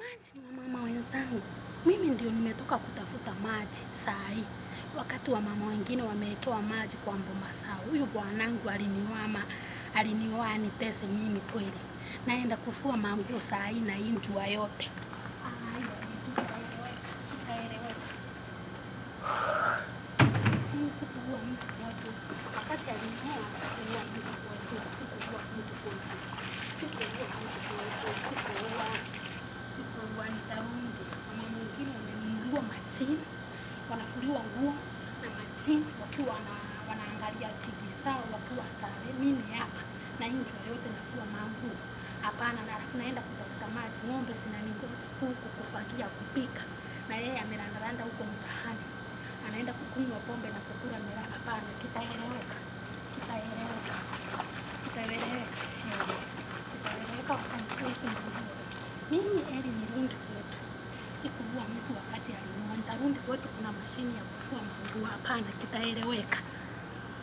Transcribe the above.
Maji ni wamama wenzangu. Mimi ndio nimetoka kutafuta maji saa hii. Wakati wa mama wengine wamewekewa maji kwa mboma sao. Huyu bwanangu alinioa anitese mimi kweli. Naenda kufua manguo saa hii na hii jua yote. Mimi sikuua mtu kwetu. Wakati alinioa sikuua mtu kwetu. Sikuua nitarudi. Mama mwingine wamenunuliwa machine, wanafuliwa nguo na machine wakiwa wanaangalia TV sawa wakiwa starehe. Mimi hapa na injua yote nafua manguo. Hapana, na alafu naenda kutafuta maji. Ng'ombe zinaningoja, kuku kufagia, kupika. Na yeye amerandaranda huko mtaani. Anaenda kukunywa pombe na kukula miraa. Hapana, kitaeleweka. Wacha mimi heri nirudi kwetu. Sikuua mtu wakati alinioa. Nitarudi kwetu kuna mashini ya kufua manguo. Hapana, kitaeleweka.